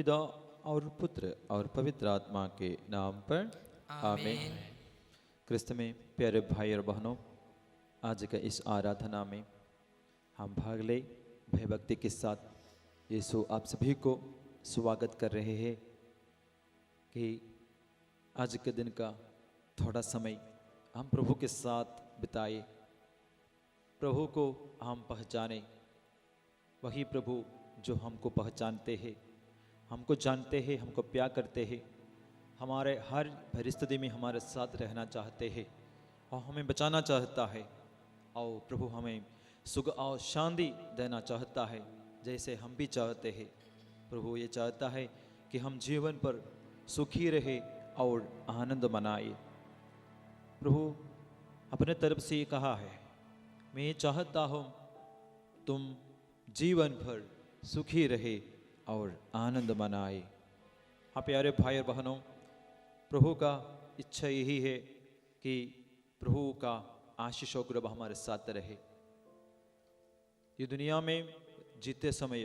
पिता और पुत्र और पवित्र आत्मा के नाम पर आमीन। क्रिस्त में प्यारे भाई और बहनों, आज का इस आराधना में हम भाग ले भयभक्ति के साथ यीशु आप सभी को स्वागत कर रहे हैं कि आज के दिन का थोड़ा समय हम प्रभु के साथ बिताए, प्रभु को हम पहचाने। वही प्रभु जो हमको पहचानते हैं, हमको जानते हैं, हमको प्यार करते हैं, हमारे हर परिस्थिति में हमारे साथ रहना चाहते हैं और हमें बचाना चाहता है। और प्रभु हमें सुख और शांति देना चाहता है, जैसे हम भी चाहते हैं। प्रभु ये चाहता है कि हम जीवन पर सुखी रहे और आनंद मनाए। प्रभु अपने तरफ से ये कहा है, मैं चाहता हूँ तुम जीवन भर सुखी रहे और आनंद मनाए। हाँ प्यारे भाई और बहनों, प्रभु का इच्छा यही है कि प्रभु का आशीष और कृपा हमारे साथ रहे। ये दुनिया में जीते समय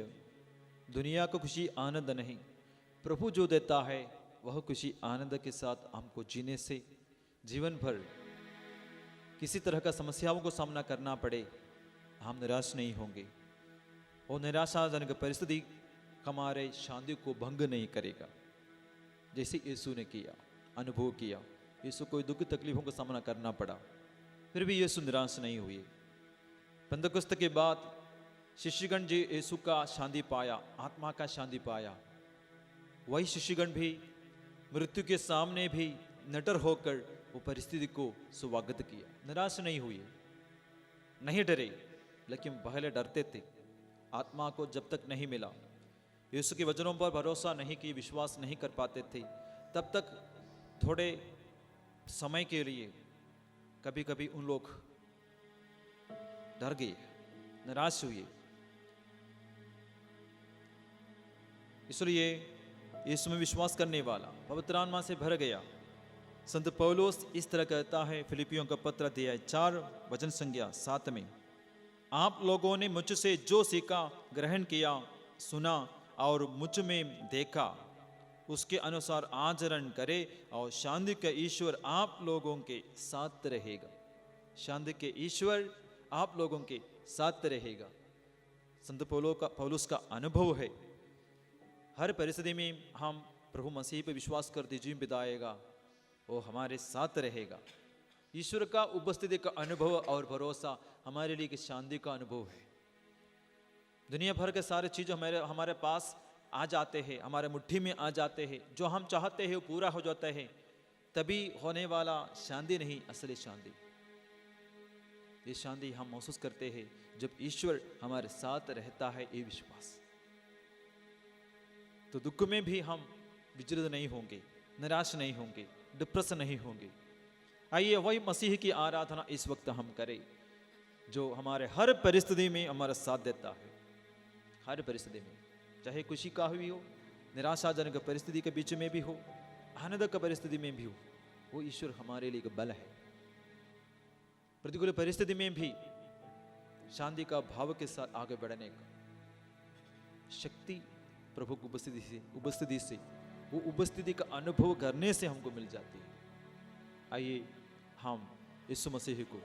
दुनिया को खुशी आनंद नहीं, प्रभु जो देता है वह खुशी आनंद के साथ हमको जीने से जीवन भर किसी तरह का समस्याओं को सामना करना पड़े हम निराश नहीं होंगे। और निराशाजनक परिस्थिति हमारे शांति को भंग नहीं करेगा, जैसे यीशु ने किया, अनुभव किया। यीशु को दुख तकलीफों का सामना करना पड़ा, फिर भी यीशु निराश नहीं हुए। पेंतकुस्त के बाद शिष्यगण जी यीशु का शांति पाया, आत्मा का शांति पाया। वही शिष्यगण भी मृत्यु के सामने भी नटर होकर वो परिस्थिति को स्वागत किया, निराश नहीं हुए, नहीं डरे। लेकिन पहले डरते थे, आत्मा को जब तक नहीं मिला, यीशु के वचनों पर भरोसा नहीं की, विश्वास नहीं कर पाते थे, तब तक थोड़े समय के लिए कभी कभी उन लोग डर गए, निराश हुए। इसलिए यीशु में विश्वास करने वाला पवित्र आत्मा से भर गया। संत पौलुस इस तरह कहता है, फिलिपियों का पत्र अध्याय 4 वचन संज्ञा 7 में, आप लोगों ने मुझसे जो सीखा, ग्रहण किया, सुना और मुझ में देखा, उसके अनुसार आचरण करे और शांति का ईश्वर आप लोगों के साथ रहेगा। शांति के ईश्वर आप लोगों के साथ रहेगा। संत पौलुस का अनुभव है, हर परिस्थिति में हम प्रभु मसीह पर विश्वास करते जीवन बिताएगा, वो हमारे साथ रहेगा। ईश्वर का उपस्थिति का अनुभव और भरोसा हमारे लिए शांति का अनुभव है। दुनिया भर के सारे चीज़ हमारे पास आ जाते हैं, हमारे मुट्ठी में आ जाते हैं, जो हम चाहते हैं वो पूरा हो जाता है, तभी होने वाला शांति नहीं, असली शांति। ये शांति हम महसूस करते हैं जब ईश्वर हमारे साथ रहता है, ये विश्वास। तो दुख में भी हम विचलित नहीं होंगे, निराश नहीं होंगे, डिप्रेस नहीं होंगे। आइए वही मसीह की आराधना इस वक्त हम करें, जो हमारे हर परिस्थिति में हमारा साथ देता है। हर परिस्थिति में, चाहे खुशी का भी हो, निराशाजनक परिस्थिति के बीच में भी हो, आनंद का परिस्थिति में भी हो, वो ईश्वर हमारे लिए एक बल है। प्रतिकूल परिस्थिति में भी शांति का भाव के साथ आगे बढ़ने का शक्ति प्रभु की उपस्थिति से वो उपस्थिति का अनुभव करने से हमको मिल जाती है। आइए हम यीशु मसीह को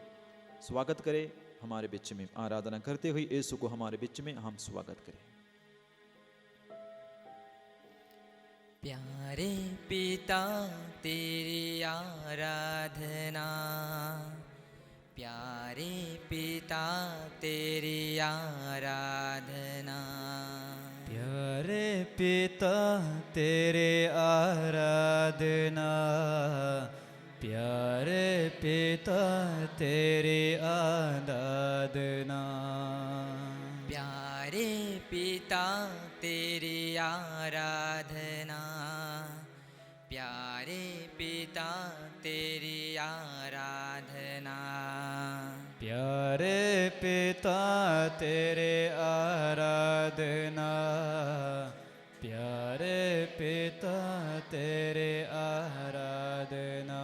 स्वागत करें हमारे बीच में, आराधना करते हुए यीशु को हमारे बीच में हम स्वागत करें। प्यारे पिता तेरी आराधना, प्यारे पिता तेरी आराधना, प्यारे पिता तेरे आराधना, प्यारे पिता तेरी आराधना, प्यारे पिता तेरी आराधना, प्यारे पिता तेरी आराधना, प्यारे पिता तेरे आराधना, प्यारे पिता तेरे आराधना।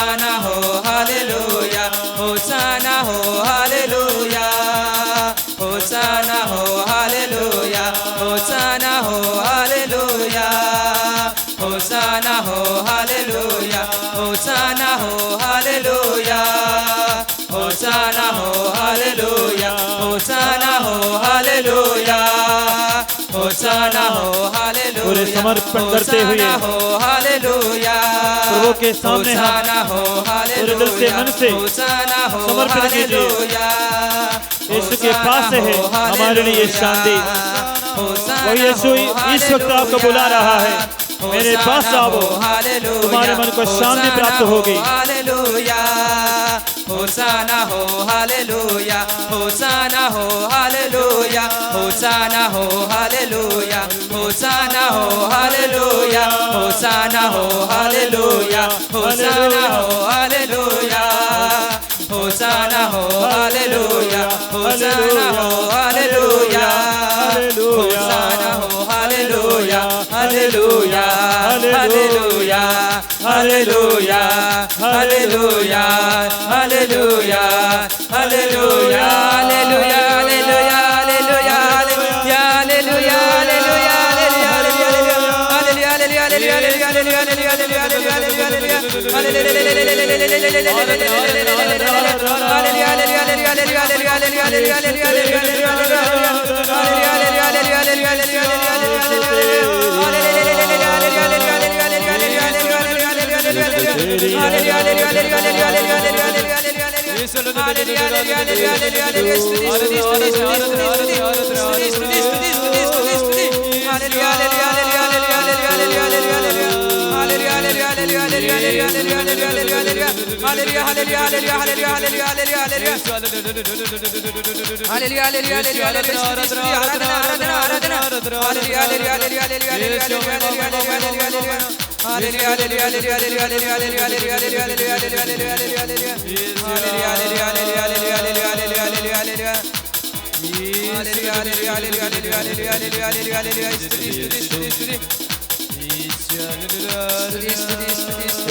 होसाना हो हालेलुया होसाना हो हालेलुया होसाना हो हालेलुया होसाना हो हालेलुया होसाना हो हालेलुया होसाना हो हालेलुया होसाना हो हालेलुया होसाना हो हालेलुया होसाना हो हालेलुया पूरे समर्पण करते हुए हो हालेलुया प्रभु के सामने हम पूरे दिल से मन से समर्पण कीजिए। यीशु के पास से है हमारे लिए शांति। वो यीशु इस वक्त आपको बुला रहा है, मेरे पास आओ, तुम्हारे मन को शांति प्राप्त होगी। हालेलुया होसाना हो हालेलुया होसाना हो हालेलुया होसाना हो हालेलुया होसाना हो हालेलुया होसाना हो हालेलुया होसाना हो हालेलुया होसाना हो हालेलुया होसाना हो हालेलुया होसाना हो hallelujah hallelujah hallelujah hallelujah hallelujah hallelujah hallelujah hallelujah hallelujah hallelujah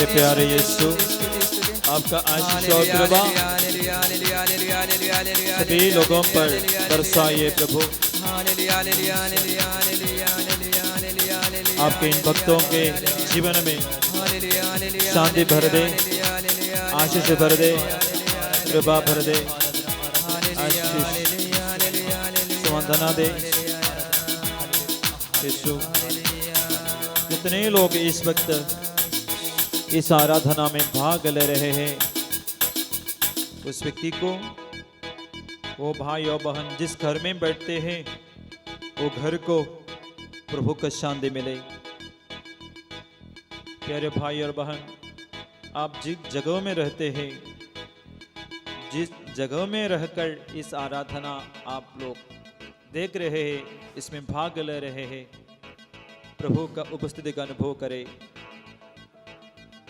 प्यारे यीशु, आपका आशीष और कृपा सभी लोगों पर बरसाइए प्रभु। आपके इन भक्तों के जीवन में शांति भर दे, आशीष भर दे, कृपा भर दे, आशीष संवंदना दे। यीशु, जितने लोग इस वक्त इस आराधना में भाग ले रहे हैं, उस व्यक्ति को, वो भाई और बहन जिस घर में बैठते हैं, वो घर को प्रभु का शांति मिले। प्यारे भाई और बहन, आप जिस जगह में रहते हैं, जिस जगह में रहकर इस आराधना आप लोग देख रहे हैं, इसमें भाग ले रहे हैं, प्रभु का उपस्थिति का अनुभव करें।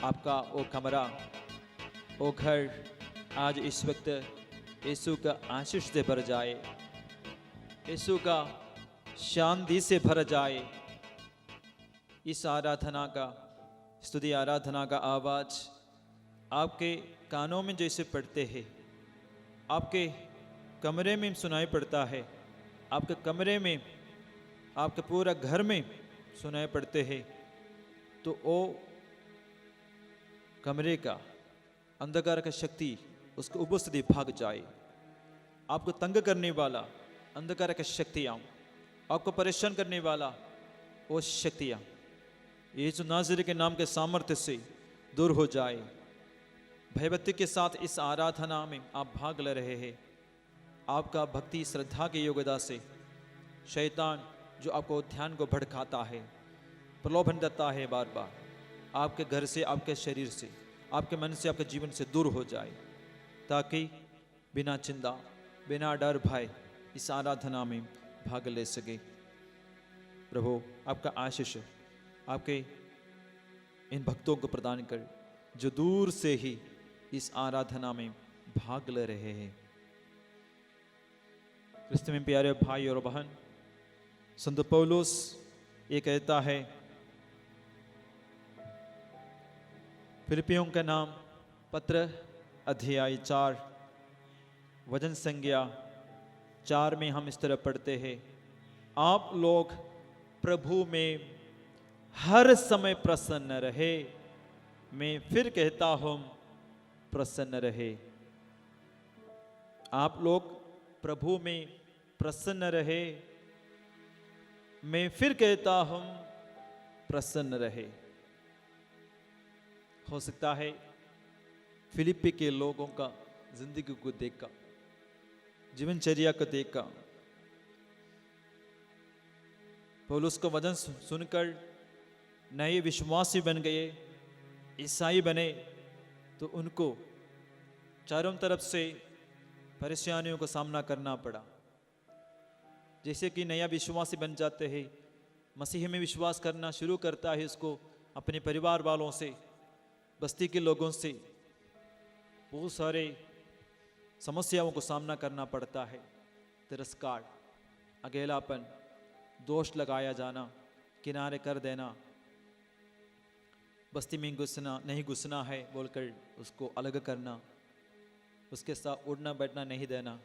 आपका वो कमरा, वो घर आज इस वक्त यीशु का आशीष से भर जाए, यीशु का शांति से भर जाए। इस आराधना का, स्तुति आराधना का आवाज आपके कानों में जैसे पड़ते हैं, आपके कमरे में सुनाई पड़ता है, आपके कमरे में, आपके पूरा घर में सुनाई पड़ते हैं, तो वो कमरे का अंधकार का शक्ति, उसको उपस्थिति भाग जाए। आपको तंग करने वाला अंधकार का शक्तियाँ, आपको परेशान करने वाला वो शक्तियाँ यीशु नाज़री के नाम के सामर्थ्य से दूर हो जाए। भयभक्ति के साथ इस आराधना में आप भाग ले रहे हैं। आपका भक्ति श्रद्धा की योग्यता से शैतान जो आपको ध्यान को भड़काता है, प्रलोभन देता है, बार बार आपके घर से, आपके शरीर से, आपके मन से, आपके जीवन से दूर हो जाए, ताकि बिना चिंता, बिना डर भय इस आराधना में भाग ले सके। प्रभु आपका आशीष आपके इन भक्तों को प्रदान कर, जो दूर से ही इस आराधना में भाग ले रहे हैं। क्रिस्त में प्यारे भाई और बहन, संत पौलुस ये कहता है, फिलिपियों का नाम पत्र अध्याय 4 वचन संज्ञा 4 में हम इस तरह पढ़ते हैं, आप लोग प्रभु में हर समय प्रसन्न रहे। मैं फिर कहता हूं प्रसन्न रहे। आप लोग प्रभु में प्रसन्न रहे। मैं फिर कहता हूं प्रसन्न रहे। हो सकता है फिलिप्पी के लोगों का जिंदगी को देखकर, जीवनचर्या को देखकर, पौलुस का वचन सुनकर नए विश्वासी बन गए, ईसाई बने, तो उनको चारों तरफ से परेशानियों का सामना करना पड़ा। जैसे कि नया विश्वासी बन जाते हैं, मसीह में विश्वास करना शुरू करता है, उसको अपने परिवार वालों से, बस्ती के लोगों से बहुत सारे समस्याओं को सामना करना पड़ता है। तिरस्कार, अकेलापन, दोष लगाया जाना, किनारे कर देना, बस्ती में नहीं घुसना है बोलकर उसको अलग करना, उसके साथ उड़ना बैठना नहीं देना,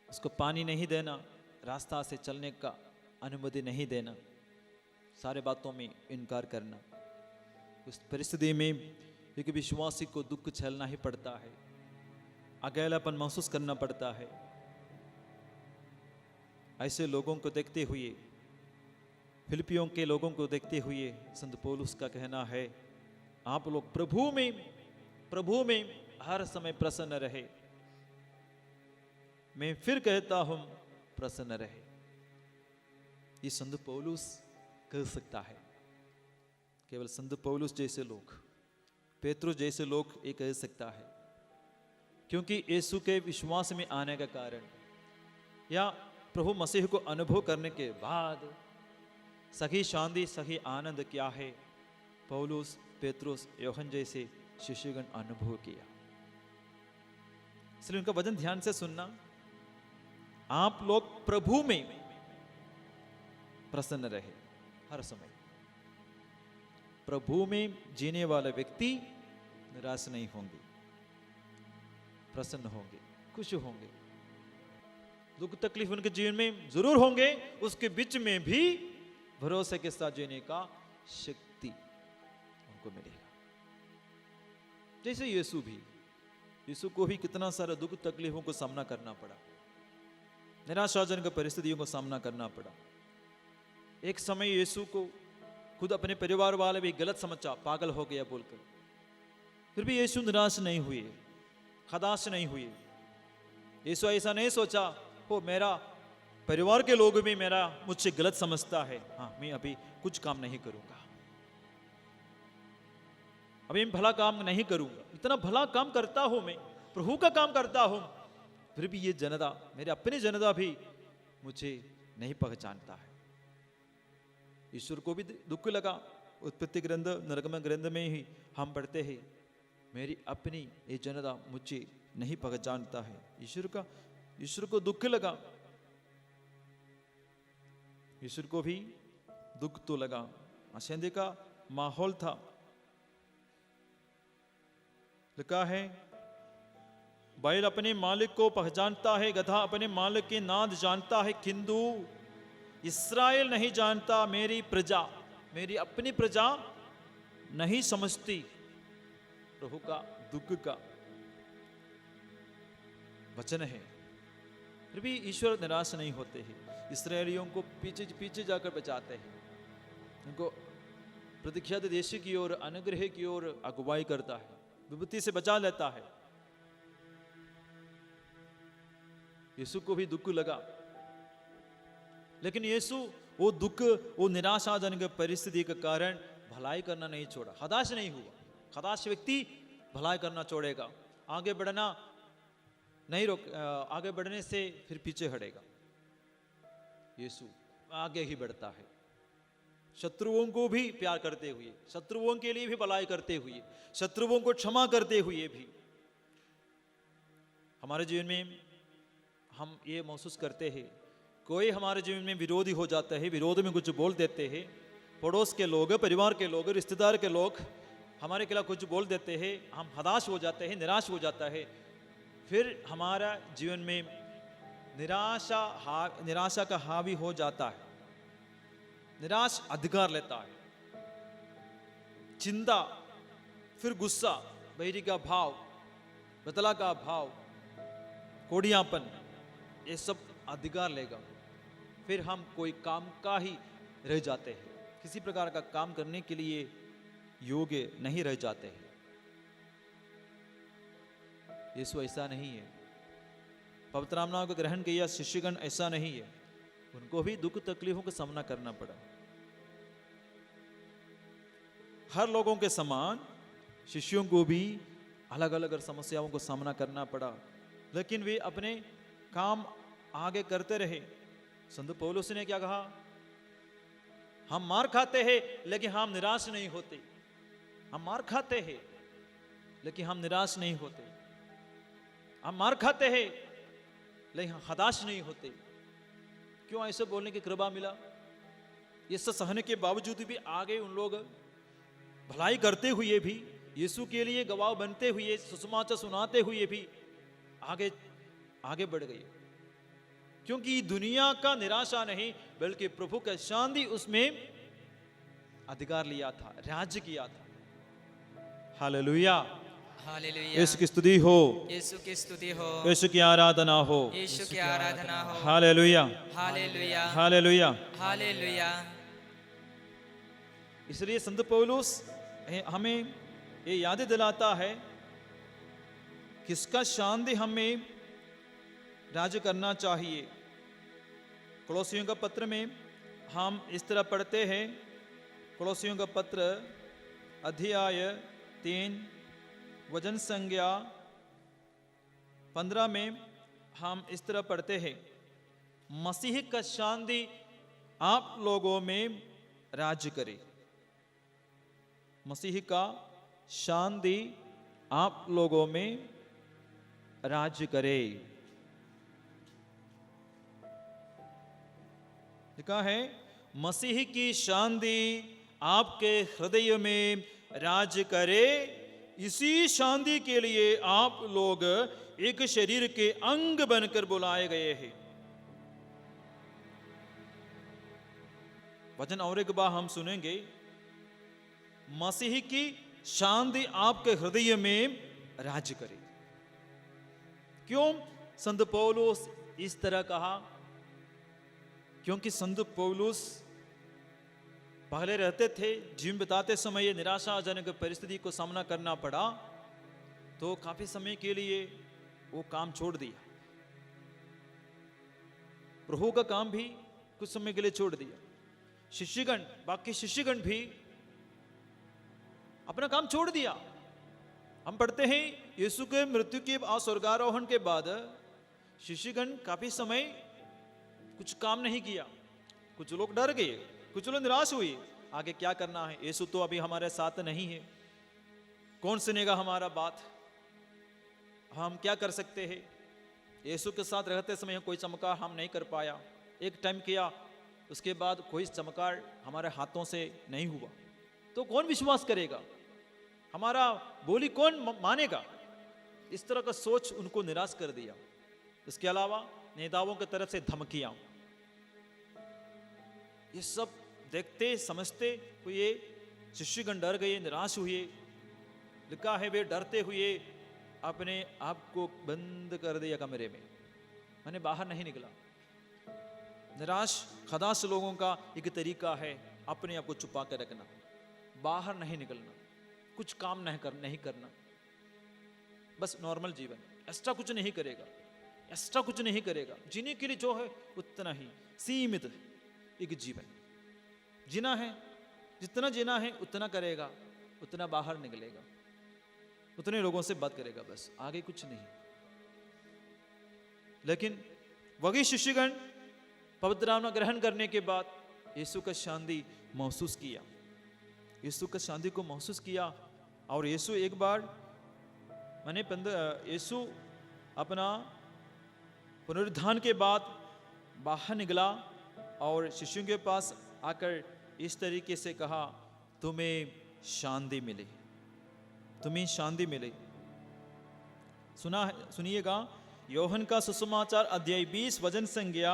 उसको पानी नहीं देना, रास्ता से चलने का अनुमति नहीं देना, सारे बातों में इनकार करना। उस परिस्थिति में एक विश्वासी को दुख झेलना ही पड़ता है, अकेलापन महसूस करना पड़ता है। ऐसे लोगों को देखते हुए, फिलिपियों के लोगों को देखते हुए संत पौलुस का कहना है, आप लोग प्रभु में हर समय प्रसन्न रहे। मैं फिर कहता हूं प्रसन्न रहे। ये संत पौलुस कह सकता है। केवल संत पौलुस जैसे लोग, पेतरुस जैसे लोग ये कह सकता है, क्योंकि यीशु के विश्वास में आने का कारण या प्रभु मसीह को अनुभव करने के बाद सही शांति, सही आनंद क्या है, पौलुस, पेतरुस, यूहन्ना जैसे शिष्यगण अनुभव किया। इसलिए उनका वचन ध्यान से सुनना। आप लोग प्रभु में प्रसन्न रहे हर समय। प्रभु में जीने वाला व्यक्ति निराश नहीं होंगे, प्रसन्न होंगे, खुश होंगे। दुख तकलीफ उनके जीवन में जरूर होंगे, उसके बीच में भी भरोसे के साथ जीने का शक्ति उनको मिलेगा। जैसे यीशु को भी कितना सारा दुख तकलीफों को सामना करना पड़ा, निराशाजनक परिस्थितियों को सामना करना पड़ा। एक समय यीशु को खुद अपने परिवार वाले भी गलत समझा, पागल हो गया बोलकर, फिर भी यीशु निराश नहीं हुए, हताश नहीं हुए। यीशु ऐसा नहीं सोचा, हो मेरा परिवार के लोग भी मेरा मुझसे गलत समझता है, हाँ मैं अभी कुछ काम नहीं करूंगा, अभी मैं भला काम नहीं करूंगा। इतना भला काम करता हूं, मैं प्रभु का काम करता हूं, फिर भी ये जनता, मेरे अपनी जनता भी मुझे नहीं पहचानता है। ईश्वर को भी दुख लगा। उत्पत्ति ग्रंथ, निर्गमन ग्रंथ में ही हम पढ़ते हैं, मेरी अपनी ये जनता मुझे नहीं पहचानता है। ईश्वर को दुख लगा, ईश्वर को भी दुख तो लगा। अशांति का माहौल था। लिखा है, बैल अपने मालिक को पहचानता है, गधा अपने मालिक के नाद जानता है, किंतु इस्राएल नहीं जानता, मेरी प्रजा, मेरी अपनी प्रजा नहीं समझती। प्रभु का दुख का वचन है। फिर भी ईश्वर निराश नहीं होते हैं, इस्राएलियों को पीछे पीछे जाकर बचाते हैं, उनको प्रतीक्षित देश की ओर, अनुग्रह की ओर अगुवाई करता है, विपत्ति से बचा लेता है। यीशु को भी दुख लगा, लेकिन यीशु वो दुख, वो निराशाजनक परिस्थिति के कारण भलाई करना नहीं छोड़ा, हताश नहीं हुआ। हताश व्यक्ति भलाई करना छोड़ेगा, आगे बढ़ना नहीं रोक, आगे बढ़ने से फिर पीछे हटेगा। यीशु आगे ही बढ़ता है, शत्रुओं को भी प्यार करते हुए, शत्रुओं के लिए भी भलाई करते हुए, शत्रुओं को क्षमा करते हुए भी। हमारे जीवन में हम ये महसूस करते हैं, कोई हमारे जीवन में विरोधी हो जाता है, विरोध में कुछ बोल देते हैं, पड़ोस के लोग, परिवार के लोग, रिश्तेदार के लोग हमारे खिलाफ कुछ बोल देते हैं, हम हताश हो जाते हैं, निराश हो जाता है, फिर हमारा जीवन में निराशा का हावी हो जाता है, निराश अधिकार लेता है, चिंता, फिर गुस्सा, बैरी का भाव, बदला का भाव, कोड़ियापन, ये सब अधिकार लेगा। फिर हम कोई काम का ही रह जाते हैं, किसी प्रकार का काम करने के लिए योग्य नहीं रह जाते हैं। यीशु ऐसा नहीं है। पवित्र नाम को ग्रहण किया शिष्यगण ऐसा नहीं है, उनको भी दुख तकलीफों का सामना करना पड़ा। हर लोगों के समान शिष्यों को भी अलग अलग समस्याओं को सामना करना पड़ा, लेकिन वे अपने काम आगे करते रहे। संत पौलुस ने क्या कहा? हम मार खाते हैं लेकिन हम निराश नहीं होते। हम मार खाते हैं लेकिन हम निराश नहीं होते। हम मार खाते हैं लेकिन हम हताश नहीं होते। क्यों ऐसे बोलने की कृपा मिला? ये सब सहने के बावजूद भी आगे उन लोग भलाई करते हुए भी, यीशु के लिए गवाह बनते हुए, सुसमाचार सुनाते हुए भी आगे बढ़ गए। क्योंकि दुनिया का निराशा नहीं, बल्कि प्रभु का शांति उसमें अधिकार लिया था, राज्य किया था। Hallelujah, hallelujah. यीशु की स्तुति हो, यीशु की स्तुति हो, यीशु की आराधना हो, यीशु की आराधना हो। Hallelujah, hallelujah, hallelujah. हालेलुया। इसलिए संत पौलुस हमें ये याद दिलाता है किसका शांति हमें राज्य करना चाहिए। कोलोसियों का पत्र में हम इस तरह पढ़ते हैं, कोलोसियों का पत्र अध्याय 3 वचन संज्ञा 15 में हम इस तरह पढ़ते हैं, मसीह का शांति आप लोगों में राज्य करे। मसीह का शांति आप लोगों में राज्य करे। लिखा है, मसीह की शांति आपके हृदय में राज्य करे। इसी शांति के लिए आप लोग एक शरीर के अंग बनकर बुलाए गए हैं। वचन और एक बार हम सुनेंगे, मसीह की शांति आपके हृदय में राज्य करे। क्यों संत पौलुस इस तरह कहा? क्योंकि संत पौलुस पहले रहते थे, जीवन बिताते समय निराशाजनक परिस्थिति को सामना करना पड़ा, तो काफी समय के लिए वो काम छोड़ दिया। प्रभु का काम भी कुछ समय के लिए छोड़ दिया। शिष्यगण, बाकी शिष्यगण भी अपना काम छोड़ दिया। हम पढ़ते हैं, यीशु के मृत्यु के स्वर्गारोहण के बाद शिष्यगण काफी समय कुछ काम नहीं किया। कुछ लोग डर गए, कुछ लोग निराश हुए। आगे क्या करना है? यीशु तो अभी हमारे साथ नहीं है, कौन सुनेगा हमारा बात? हम क्या कर सकते हैं? यीशु के साथ रहते समय कोई चमत्कार हम नहीं कर पाया। एक टाइम किया, उसके बाद कोई चमत्कार हमारे हाथों से नहीं हुआ, तो कौन विश्वास करेगा? हमारा बोली कौन मानेगा? इस तरह का सोच उनको निराश कर दिया। इसके अलावा नेताओं की तरफ से धमकियां, ये सब देखते समझते हुए शिष्यगण डर गए, निराश हुए। लिखा है, वे डरते हुए अपने आप को बंद कर दिया कमरे में, मैंने बाहर नहीं निकला। निराश खदास लोगों का एक तरीका है अपने आप को छुपा कर रखना, बाहर नहीं निकलना, कुछ काम नहीं करना, बस नॉर्मल जीवन, एक्स्ट्रा कुछ नहीं करेगा, एक्स्ट्रा कुछ नहीं करेगा। जीने के लिए जो है उतना ही सीमित एक जीवन जीना है। जितना जीना है उतना करेगा, उतना बाहर निकलेगा, उतने लोगों से बात करेगा, बस आगे कुछ नहीं। लेकिन वही शिष्यगण पवित्र नाम ग्रहण करने के बाद यीशु का शांति महसूस किया, यीशु का शांति को महसूस किया। और यीशु एक बार यीशु अपना पुनरुत्थान के बाद बाहर निकला और शिष्यों के पास आकर इस तरीके से कहा, तुम्हें शांति मिले। तुम्हें शांति मिले। सुनिएगा, योहन का सुसमाचार अध्याय 20 वचन संज्ञा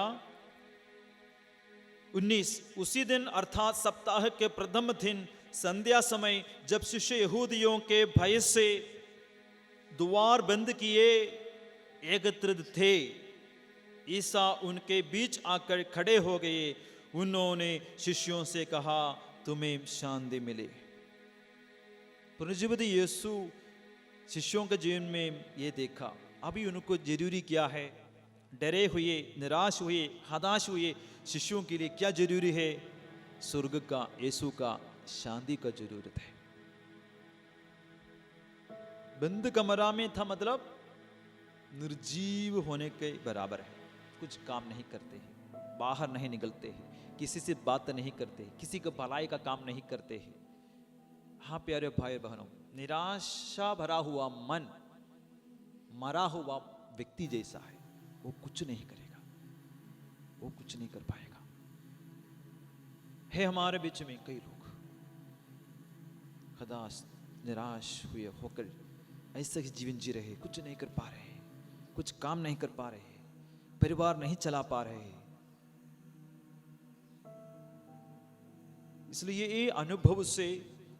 19। उसी दिन अर्थात सप्ताह के प्रथम दिन संध्या समय, जब शिष्य यहूदियों के भय से द्वार बंद किए एकत्रित थे, ईसा उनके बीच आकर खड़े हो गए। उन्होंने शिष्यों से कहा, तुम्हें शांति मिले। पुनर्जीवित यीशु शिष्यों के जीवन में ये देखा, अभी उनको जरूरी क्या है? डरे हुए, निराश हुए, हताश हुए शिष्यों के लिए क्या जरूरी है? स्वर्ग का, यीशु का शांति का जरूरत है। बंद कमरा में था मतलब निर्जीव होने के बराबर है। कुछ काम नहीं करते हैं, बाहर नहीं निकलते हैं, किसी से बात नहीं करते हैं, किसी का भलाई का काम नहीं करते हैं। हाँ प्यारे भाई बहनों, निराशा भरा हुआ मन मरा हुआ व्यक्ति जैसा है। वो कुछ नहीं करेगा, वो कुछ नहीं कर पाएगा। है हमारे बीच में कई लोग हताश, निराश हुए होकर ऐसे ही जीवन जी रहे, कुछ नहीं कर पा रहे, कुछ काम नहीं कर पा रहे, परिवार नहीं चला पा रहे। इसलिए ये अनुभव से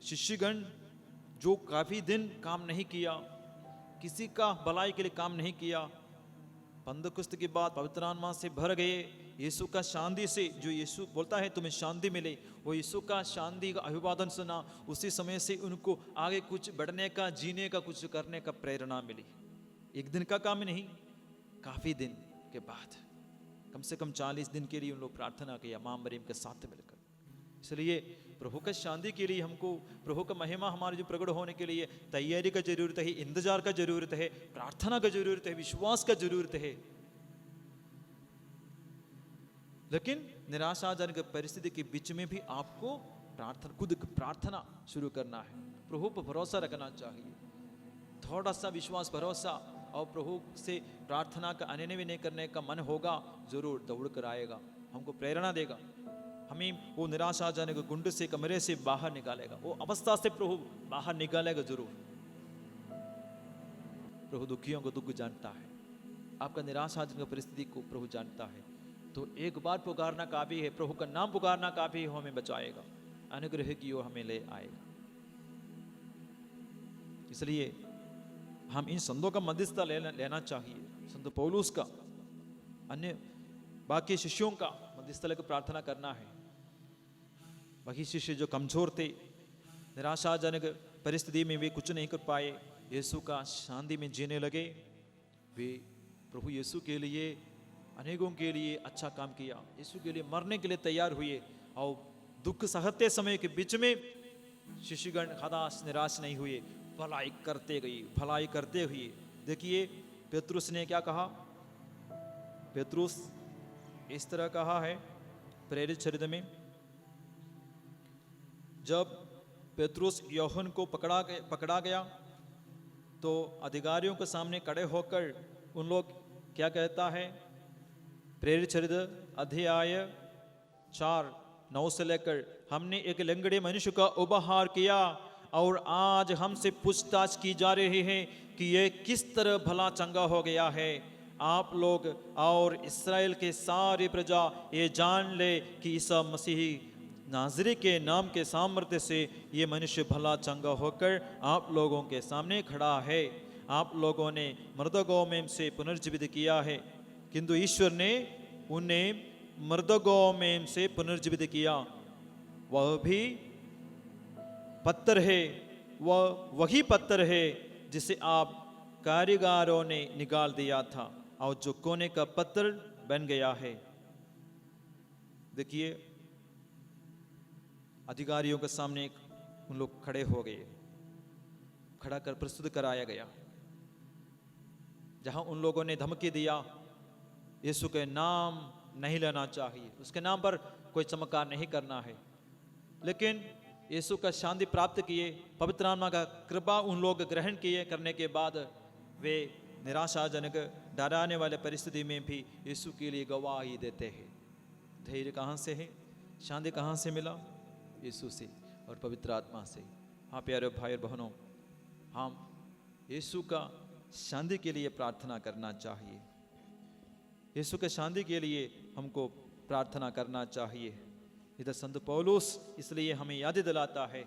शिष्यगण जो काफी दिन काम नहीं किया, किसी का भलाई के लिए काम नहीं किया, पंदकुस्त के बाद पवित्र आत्मा से भर गए, यीशु का शांति से, जो यीशु बोलता है तुम्हें शांति मिले, वो यीशु का शांति का अभिवादन सुना। उसी समय से उनको आगे कुछ बढ़ने का, जीने का, कुछ करने का प्रेरणा मिली। एक दिन का काम नहीं, काफी दिन के बाद, कम से कम 40 दिन के लिए उन लोग प्रार्थना किया मां मरियम के साथ मिलकर। इसलिए प्रभु का शांति के लिए हमको, प्रभु का महिमा हमारे जो प्रकट होने के लिए तैयारी का जरूरत है, इंतजार का जरूरत है, प्रार्थना का जरूरत है, विश्वास का जरूरत है। लेकिन निराशाजनक परिस्थिति के बीच में भी आपको प्रार्थना, खुद प्रार्थना शुरू करना है, प्रभु पर भरोसा रखना चाहिए। थोड़ा सा विश्वास, भरोसा और प्रभु से प्रार्थना का अन्य विनय करने का मन होगा, जरूर दौड़ कर आएगा, हमको प्रेरणा देगा, हमें वो निराशाजनक गुंड से, कमरे से बाहर निकालेगा, वो अवस्था से प्रभु बाहर निकालेगा जरूर। प्रभु दुखियों को दुख जानता है, आपका निराशाजनक परिस्थिति को प्रभु जानता है। तो एक बार पुकारना काफी है, प्रभु का नाम पुकारना काफी है, हमें बचाएगा, अनुग्रह की ओर हमें ले आएगा। इसलिए हम इन संतों का मध्यस्थता लेना चाहिए, संत पौलुस का, अन्य बाकी शिष्यों का मध्यस्थता लेकर प्रार्थना करना है। बाकी शिष्य जो कमजोर थे, निराशाजनक परिस्थिति में वे कुछ नहीं कर पाए, यीशु का शांति में जीने लगे, वे प्रभु यीशु के लिए, अनेकों के लिए अच्छा काम किया, यीशु के लिए मरने के लिए तैयार हुए। और दुख सहते समय के बीच में शिष्यगण हताश निराश नहीं हुए, भलाई करते गए, भलाई करते हुए। देखिए पेतरुस ने क्या कहा, पेतरुस इस तरह कहा है प्रेरित चरित्र में, जब पेतरुस यूहन्ना को पकड़ा गया तो अधिकारियों के सामने खड़े होकर उन लोग क्या कहता है, प्रेरित चरित्र अध्याय 4:9 से लेकर, हमने एक लंगड़े मनुष्य का उपहार किया और आज हमसे पूछताछ की जा रही है कि यह किस तरह भला चंगा हो गया है। आप लोग और इस्राएल के सारे प्रजा ये जान ले कि ईसा मसीह नाज़री के नाम के सामर्थ्य से ये मनुष्य भला चंगा होकर आप लोगों के सामने खड़ा है। आप लोगों ने मर्दों में से पुनर्जीवित किया है, किंतु ईश्वर ने उन्हें मर्दों में से पुनर्जीवित किया। वह भी पत्थर है, वह वही पत्थर है जिसे आप कारीगरों ने निकाल दिया था और जो कोने का पत्थर बन गया है। देखिए अधिकारियों के सामने उन लोग खड़े हो गए, खड़ा कर प्रस्तुत कराया गया, जहां उन लोगों ने धमकी दिया यीशु के नाम नहीं लेना चाहिए, उसके नाम पर कोई चमत्कार नहीं करना है। लेकिन यीशु का शांति प्राप्त किए, पवित्र आत्मा का कृपा उन लोग ग्रहण किए, करने के बाद वे निराशाजनक डराने वाले परिस्थिति में भी यीशु के लिए गवाही देते हैं। धैर्य कहाँ से है, शांति कहाँ से मिला? यीशु से और पवित्र आत्मा से। हाँ प्यारे भाई और बहनों, हम यीशु का शांति के लिए प्रार्थना करना चाहिए। यीशु के शांति के लिए हमको प्रार्थना करना चाहिए। इधर संत पौलुस इसलिए हमें याद दिलाता है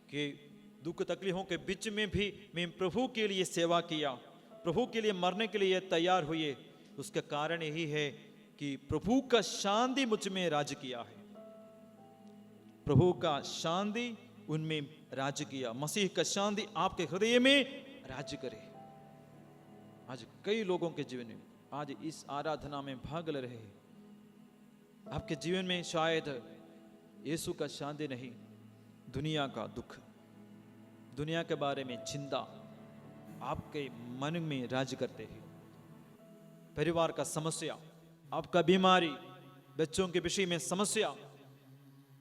कि दुख तकलीफों के बीच में भी मैं प्रभु के लिए सेवा किया, प्रभु के लिए मरने के लिए तैयार हुए। उसका कारण यही है कि प्रभु का शांति मुझ में राज किया है, प्रभु का शांति उनमें राज किया। मसीह का शांति आपके हृदय में राज करे। आज कई लोगों के जीवन में आज इस आराधना में भाग ले रहे हैं, आपके जीवन में शायद यीशु का शांति नहीं, दुनिया का दुख, दुनिया के बारे में चिंता आपके मन में राज करते हैं। परिवार का समस्या, आपका बीमारी, बच्चों के विषय में समस्या,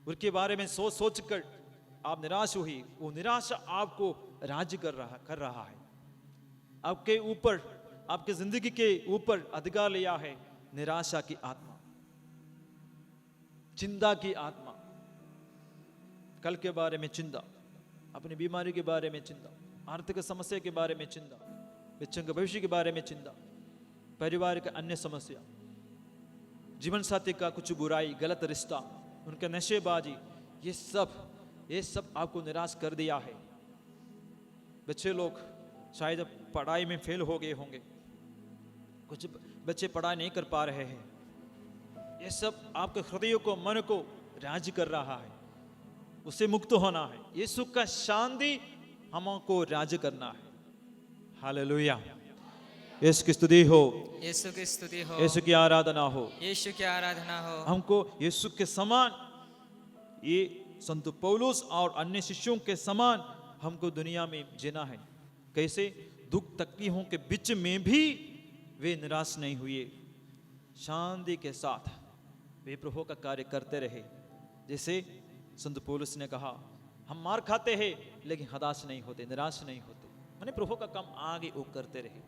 उनके बारे में सोच सोच कर आप निराश हुई। वो निराशा आपको राज कर रहा है, आपके ऊपर, आपकी जिंदगी के ऊपर अधिकार लिया है निराशा की आत्मा, चिंता की आत्मा। कल के बारे में चिंता, अपनी बीमारी के बारे में चिंता, आर्थिक समस्या के बारे में चिंता, बच्चों के भविष्य के बारे में चिंता, परिवार का अन्य समस्या, जीवन साथी का कुछ बुराई, गलत रिश्ता, उनका नशेबाजी, ये सब आपको निराश कर दिया है। बच्चे लोग शायद पढ़ाई में फेल हो गए होंगे, कुछ बच्चे पढ़ाई नहीं कर पा रहे हैं। ये सब आपके हृदय को, मन को राज कर रहा है, उससे मुक्त होना है। यीशु का शांति हमको राज करना है। हालेलुया, यीशु की स्तुति हो, यीशु की स्तुति हो, यीशु की आराधना हो, यीशु की आराधना हो। हमको यीशु के समान, ये संत पौलुस और अन्य शिष्यों के समान हमको दुनिया में जीना है। कैसे? दुख तकलीफों के बीच में भी वे निराश नहीं हुए, शांति के साथ वे प्रभु का कार्य करते रहे। जैसे संत पौलुस ने कहा, हम मार खाते हैं लेकिन हताश नहीं होते, निराश नहीं होते, माने प्रभु का काम आगे वो करते रहे।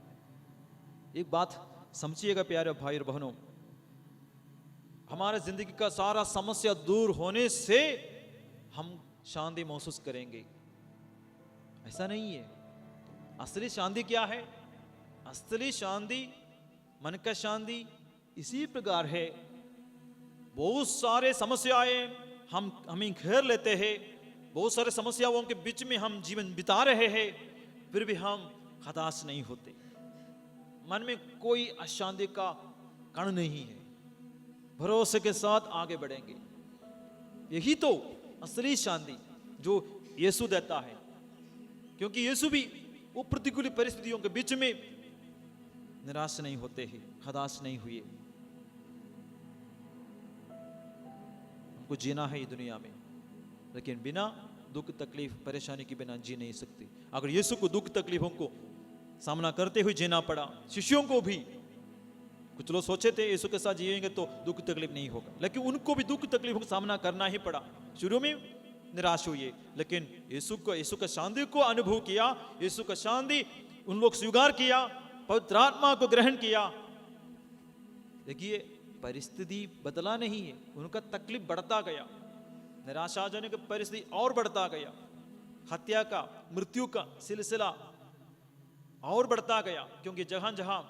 एक बात समझिएगा प्यारे भाई और बहनों, हमारे जिंदगी का सारा समस्या दूर होने से हम शांति महसूस करेंगे, ऐसा नहीं है। असली शांति क्या है? असली शांति, मन का शांति इसी प्रकार है। बहुत सारे समस्याएं हमें घेर लेते हैं, बहुत सारे समस्याओं के बीच में हम जीवन बिता रहे हैं, फिर भी हम हताश नहीं होते, मन में कोई अशांति का कण नहीं है, भरोसे के साथ आगे बढ़ेंगे। यही तो असली शांति जो यीशु देता है, क्योंकि यीशु भी वो प्रतिकूल परिस्थितियों के बीच में निराश नहीं होते हैं, हताश नहीं हुए। हमको जीना है ये दुनिया में, लेकिन बिना दुख तकलीफ परेशानी के बिना जी नहीं सकते। अगर यीशु को दुख तकलीफों को सामना करते हुए जीना पड़ा, शिष्यों को भी, कुछ लोग सोचे थे यीशु के साथ जिएंगे तो दुख तकलीफ नहीं होगा, लेकिन उनको भी दुख तकलीफों का सामना करना ही पड़ा। शुरू में निराश हुए, लेकिन यीशु का शांति को अनुभव किया, यीशु का शांति उन लोग स्वीकार किया, पवित्र आत्मा को ग्रहण किया। देखिए परिस्थिति बदला नहीं है, उनका तकलीफ बढ़ता गया, निराशाजनक परिस्थिति और बढ़ता गया, हत्या का, मृत्यु का सिलसिला और बढ़ता गया, क्योंकि जहां जहां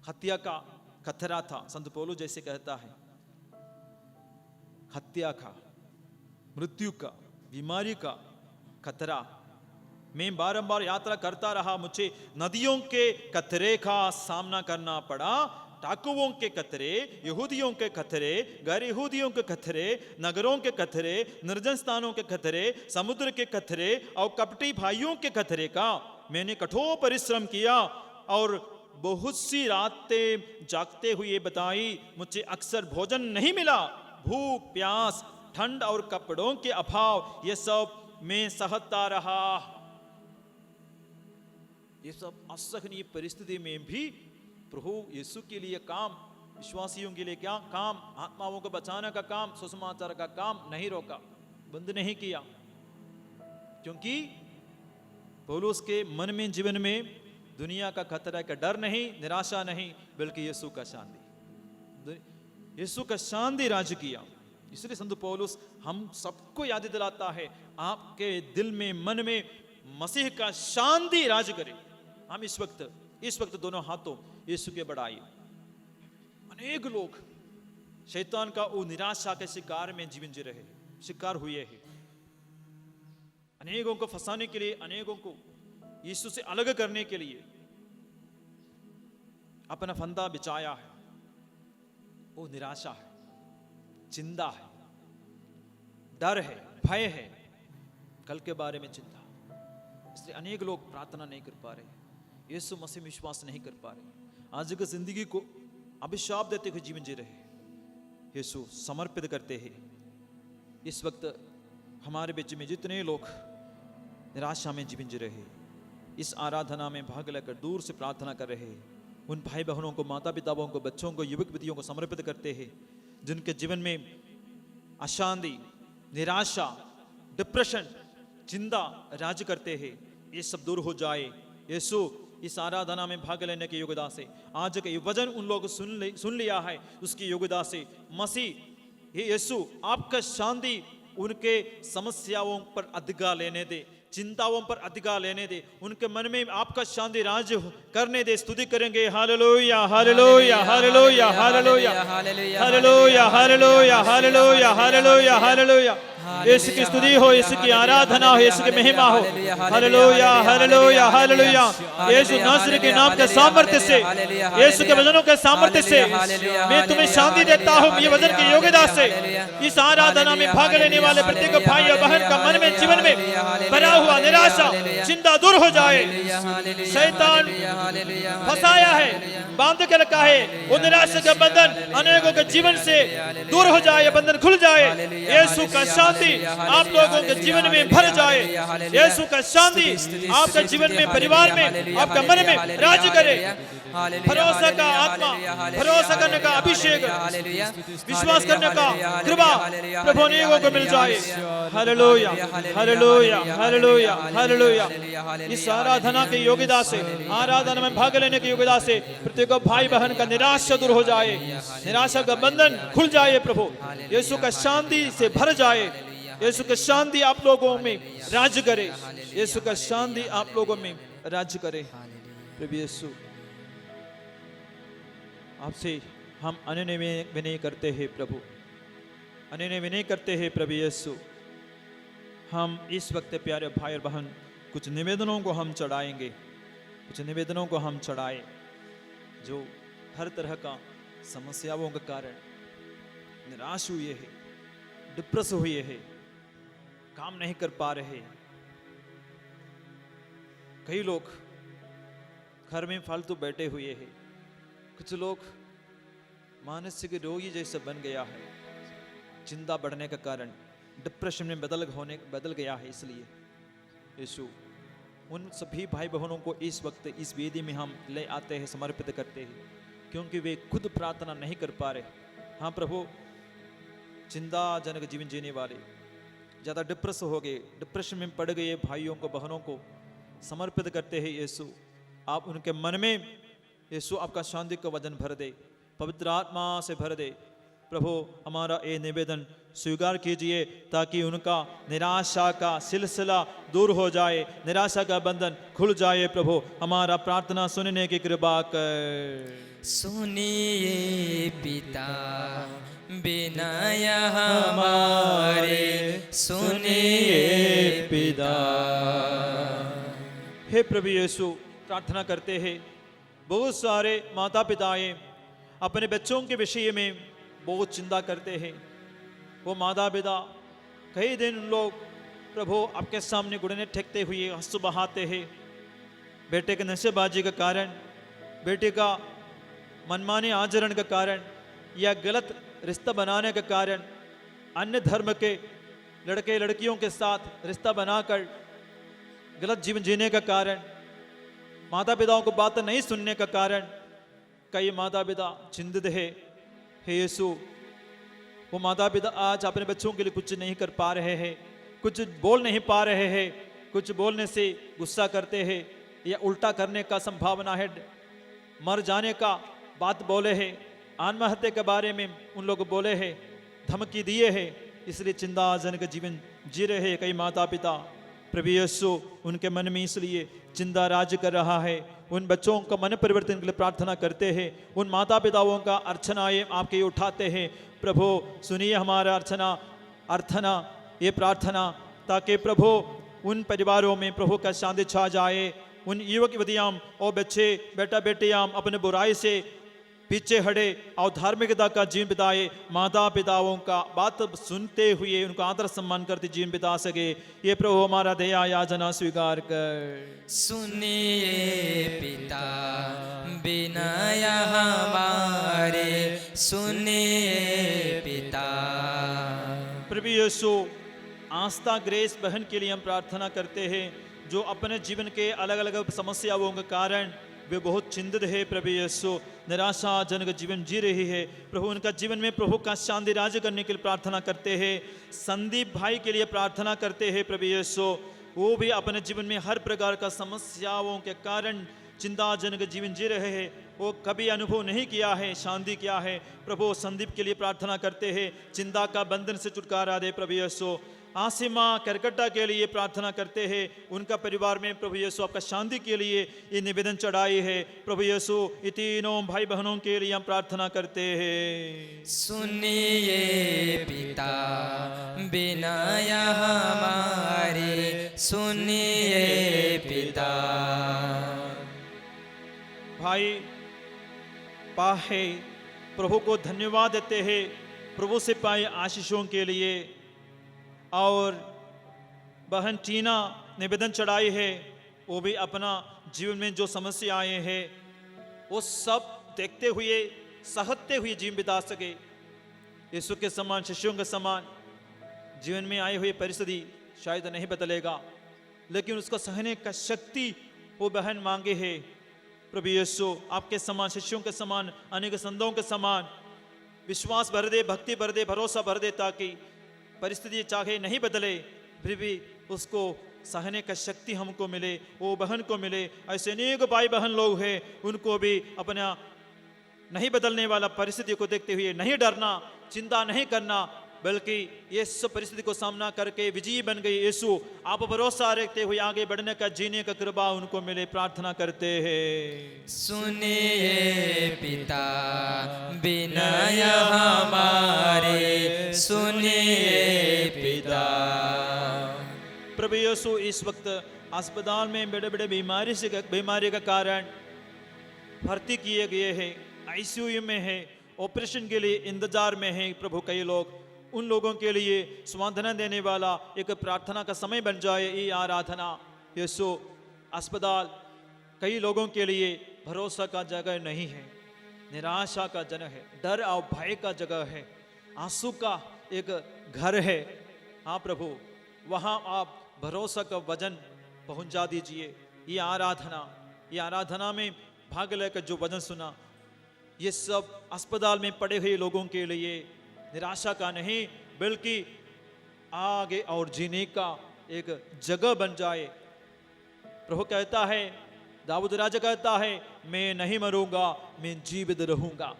हत्या का खतरा था, संत पौलुस जैसे कहता है, हत्या का, मृत्यु का, बीमारी का खतरा, मैं बारंबार यात्रा करता रहा, मुझे नदियों के खतरे का सामना करना पड़ा, डाकुओं के खतरे, यहूदियों के खतरे, गैर यहूदियों के खतरे, नगरों के खतरे, निर्जन स्थानों के खतरे, समुद्र के खतरे और कपटी भाइयों के खतरे का मैंने कठोर परिश्रम किया और बहुत सी रातें जागते हुए बताई। मुझे अक्सर भोजन नहीं मिला, भूख, प्यास, ठंड और कपड़ों के अभाव, ये सब मैं सहता रहा। ये सब असहनीय परिस्थिति में भी प्रभु यीशु के लिए काम, विश्वासियों के लिए क्या काम, आत्माओं को बचाने का काम, सुसमाचार का काम नहीं रोका, बंद नहीं किया, क्योंकि पौलुस के मन में, जीवन में दुनिया का खतरा का डर नहीं, निराशा नहीं, बल्कि यीशु का शांति, यीशु का शांति राज किया। इसलिए संत पौलुस हम सबको याद दिलाता है, आपके दिल में, मन में मसीह का शांति राज करे। हम इस वक्त दोनों हाथों यीशु के बढ़ाइए। अनेक लोग शैतान का वो निराशा के शिकार में जीवन जी रहे, शिकार हुए हैं। अनेकों को फंसाने के लिए, अनेकों को यीशु से अलग करने के लिए अपना फंदा बिछाया है। वो निराशा है, चिंता है, डर है, भय है, कल के बारे में चिंता। इसलिए अनेक लोग प्रार्थना नहीं कर पा रहे, यीशु मसीह में विश्वास नहीं कर पा रहे, आज की जिंदगी को अभिशाप देते हुए जीवन जी रहे। यीशु समर्पित करते हैं। इस वक्त हमारे बीच में जितने लोग निराशा में जीवन जी रहे, इस आराधना में भाग लेकर दूर से प्रार्थना कर रहे हैं, उन भाई बहनों को, माता पिताओं को, बच्चों को, युवक युवतियों को समर्पित करते हैं जिनके जीवन में अशांति, निराशा, डिप्रेशन, चिंता राज करते हैं। ये सब दूर हो जाए। यीशु इस आराधना में भाग लेने की योग्यता से, आज के वचन उन लोगों को सुन लिया है, उसकी योग्यता से मसीह ये यीशु आपका शांति उनके समस्याओं पर अधिकार लेने दे, चिंताओं पर अधिकार लेने दे, उनके मन में आपका शांति राज करने दे। स्तुति करेंगे hallelujah hallelujah hallelujah hallelujah hallelujah hallelujah hallelujah hallelujah hallelujah. Yeshu की स्तुति हो, यीशु की आराधना हो, यीशु की महिमा हो। Hallelujah hallelujah hallelujah. यीशु नासरी के नाम के सामर्थ्य से, यीशु के वचनों के सामर्थ्य से मैं तुम्हें शांति देता हूँ। ये वचन की योग्यता से इस आराधना में भाग लेने वाले प्रत्येक भाई और बहन का मन में, जीवन में भरा हुआ निराशा, चिंता दूर हो जाए। शैतान फंसाया है, बांध के रखा है, वो निराशा का बंधन अनेकों के जीवन से दूर हो जाए, बंधन खुल जाए। यीशु का शांति आप लोगों के जीवन में भर जाए। यीशु का शांति आपके जीवन में, परिवार में, आपका मन में राज करे। भरोसा का आत्मा, भरोसा करने का अभिषेक, विश्वास करने का कृपा प्रभु अनेकों को मिल जाए। Hallelujah hallelujah hallelujah hallelujah. इस आराधना की योग्यता से, आराधना में भाग लेने की योग्यता से प्रत्येक भाई बहन का निराशा दूर हो जाए, निराशा का बंधन खुल जाए। प्रभु यीशु का शांति से भर जाए। यीशु का शांति आप लोगों में राज करे। यीशु का शांति आप लोगों में राज करे। प्रभु यीशु आपसे हम अनन्य विनय करते हैं प्रभु, अनन्य विनय करते हैं प्रभु यीशु। हम इस वक्त प्यारे भाई और बहन कुछ निवेदनों को हम चढ़ाएंगे, कुछ निवेदनों को हम चढ़ाए जो हर तरह का समस्याओं के कारण निराश हुए हैं, डिप्रेस हुए हैं, काम नहीं कर पा रहे। कई लोग घर में फालतू बैठे हुए हैं, कुछ लोग मानसिक रोगी जैसे बन गया है, चिंता बढ़ने के कारण डिप्रेशन में बदल गया है। इसलिए यीशु उन सभी भाई बहनों को इस वक्त इस वेदी में हम ले आते हैं, समर्पित करते हैं, क्योंकि वे खुद प्रार्थना नहीं कर पा रहे। हाँ प्रभु, चिंताजनक जीवन जीने वाले, ज़्यादा डिप्रेस हो गए, डिप्रेशन में पड़ गए भाइयों को, बहनों को समर्पित करते हैं। यीशु आप उनके मन में, यीशु आपका शांति का वचन भर दे, पवित्र आत्मा से भर दे। प्रभु हमारा ये निवेदन स्वीकार कीजिए ताकि उनका निराशा का सिलसिला दूर हो जाए, निराशा का बंधन खुल जाए। प्रभु हमारा प्रार्थना सुनने की कृपा कर। सुनिए पिता विनय हमारे, सुनिए पिता। हे प्रभु यीशु, प्रार्थना करते हैं, बहुत सारे माता पिताएं अपने बच्चों के विषय में बहुत चिंता करते हैं। वो माता पिता कई दिन लोग प्रभु आपके सामने घुटने टेकते हुए आंसू बहाते हैं। बेटे के नशेबाजी के कारण, बेटे का मनमाने आचरण के कारण या गलत रिश्ता बनाने के कारण, अन्य धर्म के लड़के लड़कियों के साथ रिश्ता बनाकर गलत जीवन जीने का कारण, माता पिताओं को बात नहीं सुनने का कारण कई माता पिता चिंतित है। हे यीशु, वो माता पिता आज अपने बच्चों के लिए कुछ नहीं कर पा रहे हैं, कुछ बोल नहीं पा रहे हैं, कुछ बोलने से गुस्सा करते हैं या उल्टा करने का संभावना है, मर जाने का बात बोले हैं, आत्महत्या के बारे में उन लोग बोले हैं, धमकी दिए हैं, इसलिए चिंताजनक जीवन जी रहे हैं कई माता पिता। प्रभु यीशु उनके मन में इसलिए जिंदा राज कर रहा है। उन बच्चों का मन परिवर्तन के लिए प्रार्थना करते हैं। उन माता पिताओं का अर्चनाएं आपके उठाते हैं। प्रभु सुनिए हमारा अर्थना ये प्रार्थना, ताकि प्रभु उन परिवारों में प्रभु का शांति छा जाए। उन युवक युवतियां और बच्चे बेटा बेटियां अपने बुराई से पीछे हटे और धार्मिकता का जीवन बिताए। माता पिताओं का बात सुनते हुए उनको आदर सम्मान करते जीवन बिता सके। ये प्रभु हमारा दया याचना स्वीकार कर। सुनिए पिता विनय हमारे, सुनिए पिता। प्रभु यीशु आस्था ग्रेस बहन के लिए हम प्रार्थना करते हैं, जो अपने जीवन के अलग अलग समस्याओं के कारण वे बहुत चिंतित है। प्रभु यीशु निराशाजनक जीवन जी रही है। प्रभु उनका जीवन में प्रभु का शांति राज करने के लिए प्रार्थना करते हैं। संदीप भाई के लिए प्रार्थना करते हैं। प्रभु यीशु वो भी अपने जीवन में हर प्रकार का समस्याओं के कारण चिंताजनक जीवन जी रहे हैं। वो कभी अनुभव नहीं किया है शांति क्या है। प्रभु संदीप के लिए प्रार्थना करते हैं, चिंता का बंधन से छुटकारा दे। प्रभु यीशु आसिमा करकट्टा के लिए प्रार्थना करते हैं। उनका परिवार में प्रभु यीशु आपका शांति के लिए ये निवेदन चढ़ाई है। प्रभु यीशु ये तीनों भाई बहनों के लिए हम प्रार्थना करते हैं। सुनिए पिता विनय हमारे, सुनिए पिता। भाई पाहे प्रभु को धन्यवाद देते हैं प्रभु से पाए आशीषों के लिए। और बहन टीना निवेदन चढ़ाई है, वो भी अपना जीवन में जो समस्याएं हैं वो सब देखते हुए सहते हुए जीवन बिता सके। यीशु के समान शिष्यों के समान जीवन में आई हुई परिस्थिति शायद नहीं बदलेगा, लेकिन उसको सहने का शक्ति वो बहन मांगे है। प्रभु यीशु आपके समान शिष्यों के समान अनेक संतों के समान विश्वास भर दे, भक्ति भर दे, भरोसा भर दे, ताकि परिस्थिति चाहे नहीं बदले फिर भी उसको सहने का शक्ति हमको मिले, वो बहन को मिले। ऐसे अनेक भाई बहन लोग हैं, उनको भी अपना नहीं बदलने वाला परिस्थिति को देखते हुए नहीं डरना, चिंता नहीं करना, बल्कि ये सब परिस्थिति को सामना करके विजयी बन गई यीशु आप भरोसा रखते हुए आगे बढ़ने का जीने का कृपा उनको मिले। प्रार्थना करते हैं। सुनिए पिता विनय हमारे, सुनिए पिता। प्रभु यीशु इस वक्त अस्पताल में बड़े बड़े बीमारी का कारण भर्ती किए गए हैं, आईसीयू में है, ऑपरेशन के लिए इंतजार में है। प्रभु कई लोग, उन लोगों के लिए सांत्वना देने वाला एक प्रार्थना का समय बन जाए ये आराधना। यीशु अस्पताल कई लोगों के लिए भरोसा का जगह नहीं है, निराशा का जगह है, डर और भय का जगह है, आंसू का एक घर है। हाँ प्रभु, वहाँ आप भरोसा का वजन पहुंचा दीजिए। ये आराधना में भाग लेकर जो वजन सुना, ये सब अस्पताल में पड़े हुए लोगों के लिए निराशा का नहीं, बल्कि आगे और जीने का एक जगह बन जाए। प्रभु कहता है, दाऊद राजा कहता है, मैं नहीं मरूंगा, मैं जीवित रहूंगा।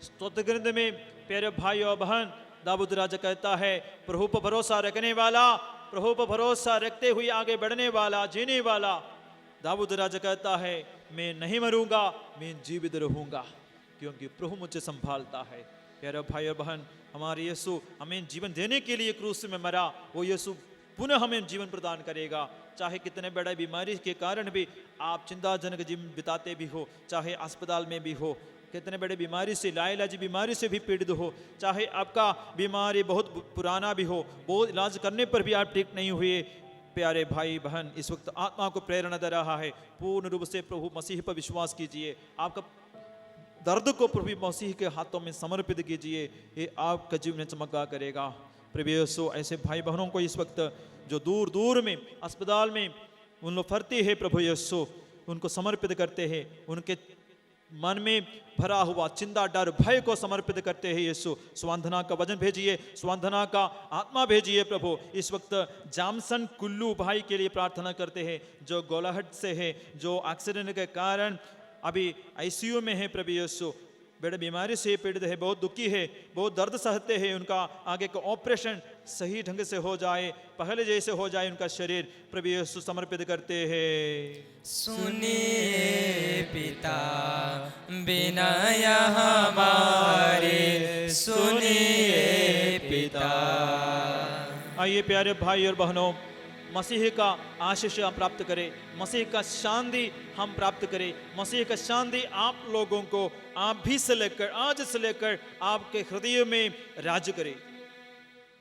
स्तोत्र ग्रंथ में प्यारे भाई और बहन दाऊद राजा कहता है, प्रभु पर भरोसा रखने वाला, प्रभु पर भरोसा रखते हुए आगे बढ़ने वाला, जीने वाला दाऊद राजा कहता है, मैं नहीं मरूंगा, मैं जीवित रहूंगा, क्योंकि प्रभु मुझे संभालता है। प्यारे भाई और बहन, हमारे यीशु हमें जीवन देने के लिए क्रूस में मरा, वो यीशु पुनः हमें जीवन प्रदान करेगा। चाहे कितने बड़े बीमारी के कारण भी आप चिंताजनक जीवन बिताते भी हो, चाहे अस्पताल में भी हो, कितने बड़े बीमारी से, लाइलाजी बीमारी से भी पीड़ित हो, चाहे आपका बीमारी बहुत पुराना भी हो, बहुत इलाज करने पर भी आप ठीक नहीं हुए, प्यारे भाई बहन, इस वक्त आत्मा को प्रेरणा दे रहा है, पूर्ण रूप से प्रभु मसीह पर विश्वास कीजिए। आपका दर्द को प्रभु मसीह के हाथों में समर्पित कीजिए, ये आपका जीवन चमका करेगा। प्रभु यीशु ऐसे भाई बहनों को इस वक्त जो दूर दूर में अस्पताल में उन लोग फरते हैं, प्रभु यीशु उनको समर्पित करते हैं, उनके मन में भरा हुआ चिंता, डर, भय को समर्पित करते हैं। यीशु स्वांधना का वजन भेजिए, स्वांधना का आत्मा भेजिए। प्रभु इस वक्त जामसन कुल्लू भाई के लिए प्रार्थना करते हैं, जो गोलाहट से है, जो एक्सीडेंट के कारण अभी आईसीयू में है। प्रभु यीशु बेटे बीमारी से पीड़ित है, बहुत दुखी है, बहुत दर्द सहते हैं, उनका आगे का ऑपरेशन सही ढंग से हो जाए, पहले जैसे हो जाए उनका शरीर, प्रभु यीशु समर्पित करते हैं। सुनिए पिता विनय हमारे, सुनिए पिता। आइए प्यारे भाई और बहनों, मसीह का आशीष हम प्राप्त करें, मसीह का शांति हम प्राप्त करें, मसीह का शांति आप लोगों को आप भी से लेकर आज से लेकर आपके हृदय में राज करे।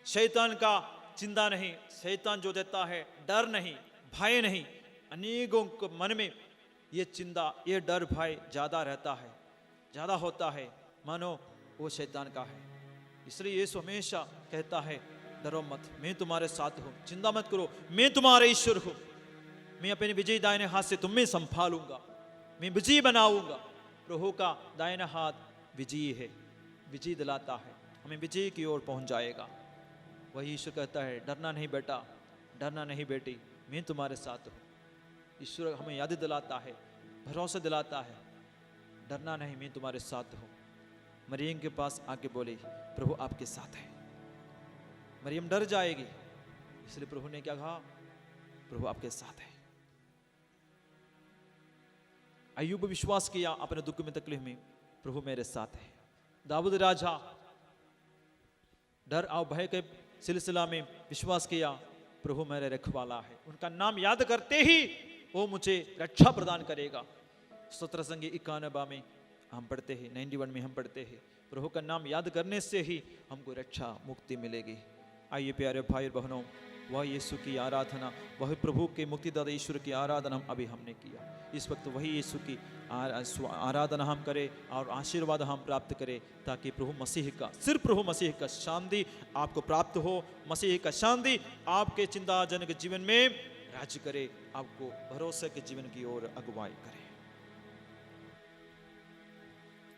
शैतान का चिंता नहीं, शैतान जो देता है डर नहीं, भय नहीं, अनेकों को मन में ये चिंता ये डर भय ज्यादा रहता है, ज्यादा होता है, मानो वो शैतान का है। इसलिए यीशु हमेशा कहता है डरो मत, मैं तुम्हारे साथ हूं, चिंता मत करो, मैं तुम्हारा ईश्वर हूं, मैं अपने विजयी दाहिने हाथ से तुम्हें संभालूंगा, मैं विजयी बनाऊंगा। प्रभु का दाहिना हाथ विजयी है, विजय दिलाता है, हमें विजय की ओर पहुंच जाएगा। वही ईश्वर कहता है डरना नहीं बेटा, डरना नहीं बेटी, मैं तुम्हारे साथ हूं। ईश्वर हमें याद दिलाता है, भरोसा दिलाता है, डरना नहीं, मैं तुम्हारे साथ हूं। मरियम के पास आके बोली प्रभु आपके साथ है। मरियम डर जाएगी, इसलिए प्रभु ने क्या कहा, प्रभु आपके साथ है। अय्यूब विश्वास किया अपने दुख में तकलीफ में, प्रभु मेरे साथ है। दाऊद राजा डर और भय के सिलसिला में विश्वास किया, प्रभु मेरे रखवाला है, उनका नाम याद करते ही वो मुझे रक्षा प्रदान करेगा। स्तोत्र संगी 91 में हम पढ़ते हैं, 91 में हम पढ़ते हैं, प्रभु का नाम याद करने से ही हमको रक्षा मुक्ति मिलेगी। आइए प्यारे भाई और बहनों, वह यीशु की आराधना, वह प्रभु के मुक्तिदाता ईश्वर की आराधना अभी हमने किया। इस वक्त वही यीशु की आराधना हम करें और आशीर्वाद हम प्राप्त करें, ताकि प्रभु मसीह का, सिर्फ प्रभु मसीह का शांति आपको प्राप्त हो। मसीह का शांति आपके चिंताजनक जीवन में राज करे, आपको भरोसे के जीवन की ओर अगुवाई करे।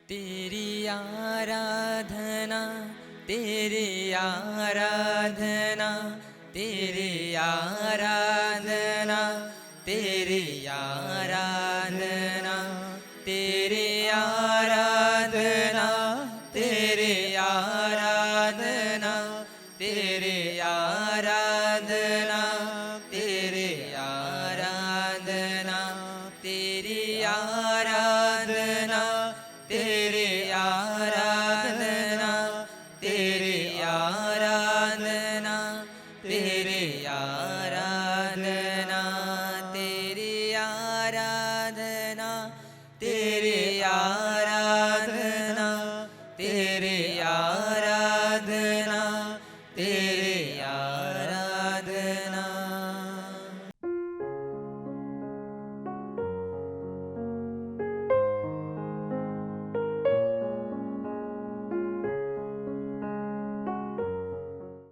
तेरी आराधना, तेरी आराधना, तेरी आराधना, तेरी आराधना,